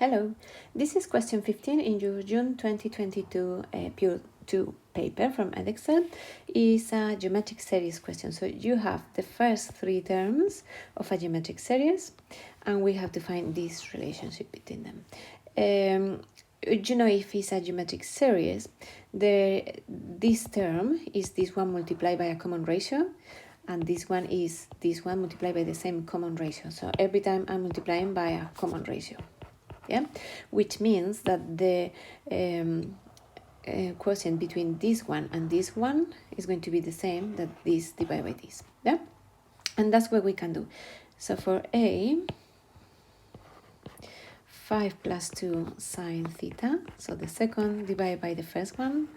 Hello, this is question 15 in your June 2022 Pure 2 paper from edexcel. It's a geometric series question. So you have the first three terms of a geometric series and we have to find this relationship between them. You know, if it's a geometric series, this term is this one multiplied by a common ratio, and this one is this one multiplied by the same common ratio. So every time I'm multiplying by a common ratio. Yeah, which means that the quotient between this one and this one is going to be the same that this divided by this. Yeah, and that's what we can do. So for A, 5 plus 2 sine theta, so the second divided by the first one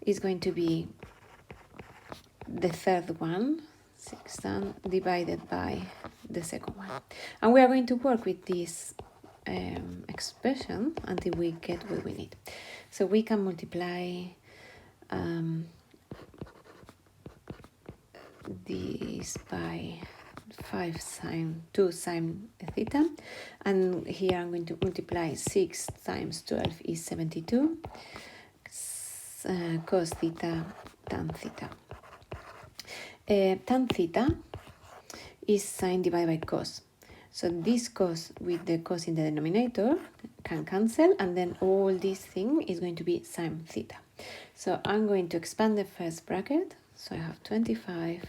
is going to be the third one, 6 divided by the second one. And we are going to work with this expression until we get what we need. So we can multiply this by 2 sine theta, and here I'm going to multiply 6 times 12 is 72 cos theta tan theta. Tan theta is sine divided by cos. So this cos with the cos in the denominator can cancel, and then all this thing is going to be sine theta. So I'm going to expand the first bracket. So I have 25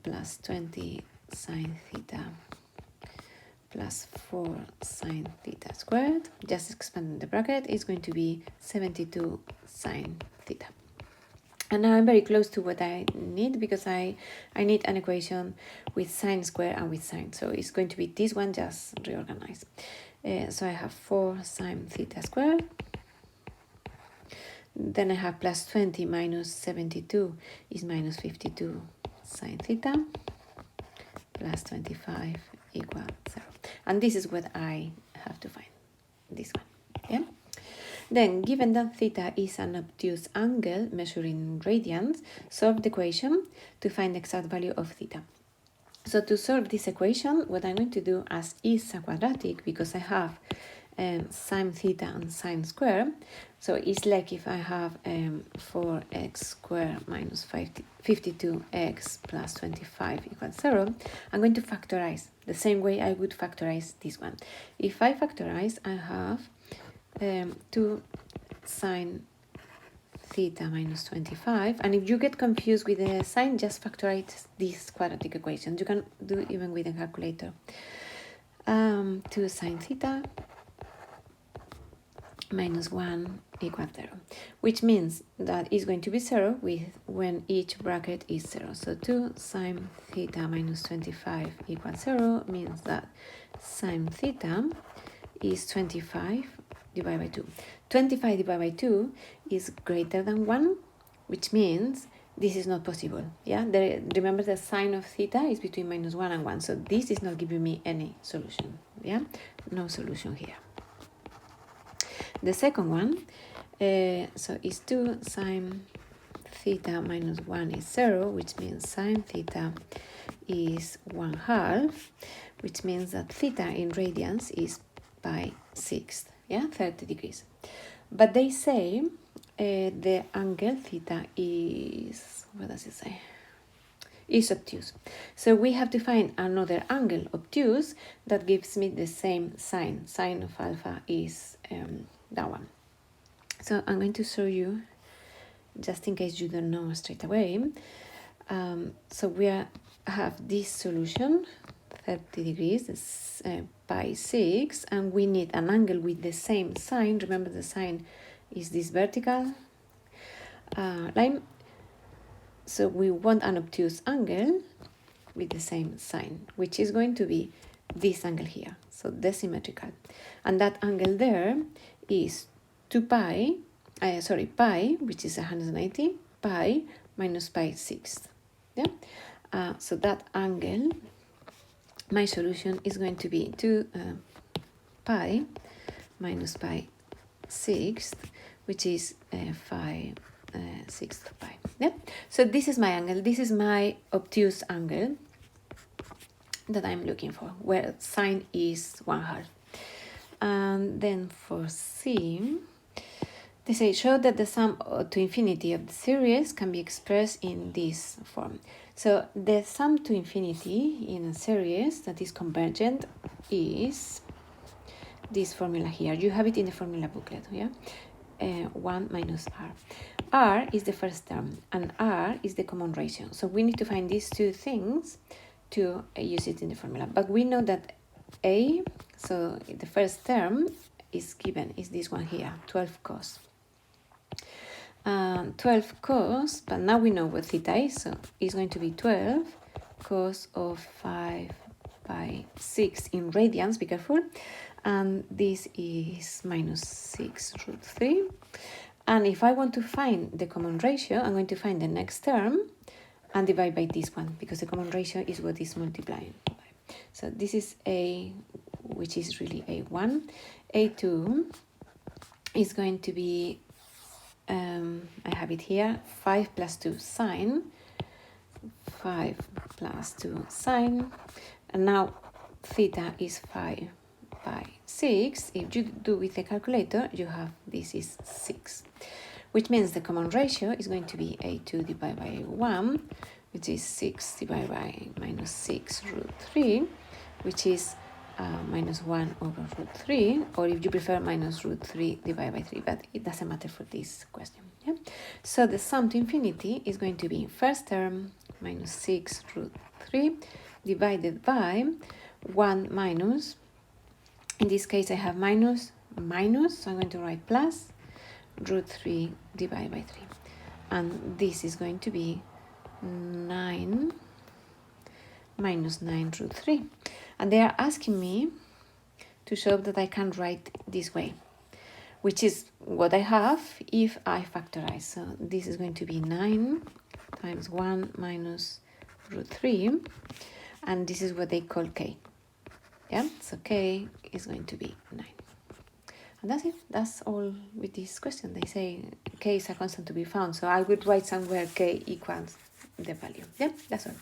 plus 20 sine theta plus 4 sine theta squared. Just expanding the bracket is going to be 72 sine theta. And now I'm very close to what I need, because I need an equation with sine square and with sine. So it's going to be this one just reorganized. So I have 4 sine theta squared. Then I have plus 20 minus 72 is minus 52 sine theta plus 25 equal 0. And this is what I have to find, this one. Yeah. Then, given that theta is an obtuse angle measuring radians, solve the equation to find the exact value of theta. So to solve this equation, what I'm going to do, as is a quadratic, because I have sine theta and sine square, so it's like if I have 4x squared minus 52x plus 25 equals 0, I'm going to factorize the same way I would factorize this one. If I factorize, I have 2 sine theta minus 25, and if you get confused with the sign, just factorize this quadratic equation. You can do it even with a calculator. 2 sine theta minus 1 equals 0, which means that it's going to be 0 when each bracket is 0. So 2 sine theta minus 25 equals 0 means that sine theta is 25 divided by 2. 25 divided by 2 is greater than 1, which means this is not possible. Yeah, remember the sine of theta is between minus 1 and 1, so this is not giving me any solution. Yeah, no solution here. The second one, so is 2 sine theta minus 1 is 0, which means sine theta is 1/2, which means that theta in radians is pi 6. Yeah, 30 degrees. But they say the angle theta is, what does it say? Is obtuse. So we have to find another angle obtuse that gives me the same sign. Sine of alpha is that one. So I'm going to show you, just in case you don't know straight away. So we have this solution, 30 degrees, is pi 6, and we need an angle with the same sign. Remember, the sign is this vertical line. So we want an obtuse angle with the same sign, which is going to be this angle here, so the symmetrical. And that angle there is 2 pi, pi, which is 180, pi minus pi 6. Yeah. So that angle, my solution is going to be 2 pi minus pi 6, which is 5 6th pi. Yeah. So this is my angle. This is my obtuse angle that I'm looking for, where sine is 1/2. And then for C, they say show that the sum to infinity of the series can be expressed in this form. So the sum to infinity in a series that is convergent is this formula here. You have it in the formula booklet, yeah? 1 minus r. R is the first term and r is the common ratio. So we need to find these two things to use it in the formula. But we know that a, so the first term is given, is this one here, 12 cos. 12 cos, but now we know what theta is, so it's going to be 12 cos of 5 by 6 in radians, be careful, and this is minus 6 root 3. And if I want to find the common ratio, I'm going to find the next term and divide by this one, because the common ratio is what is multiplying by. So this is A, which is really A1. A2 is going to be, I have it here, 5 plus 2 sine, 5 plus 2 sine, and now theta is 5 by 6. If you do with the calculator, you have this is 6, which means the common ratio is going to be A2 divided by A1, which is 6 divided by minus 6 root 3, which is minus 1 over root 3, or if you prefer, minus root 3 divided by 3, but it doesn't matter for this question. Yeah? So the sum to infinity is going to be first term minus 6 root 3 divided by 1 minus, in this case I have minus, so I'm going to write plus root 3 divided by 3. And this is going to be 9 minus 9 root 3. And they are asking me to show that I can write this way, which is what I have if I factorize. So this is going to be 9 times 1 minus root 3. And this is what they call k. Yeah, so k is going to be 9. And that's it. That's all with this question. They say k is a constant to be found. So I would write somewhere k equals the value. Yeah, that's all.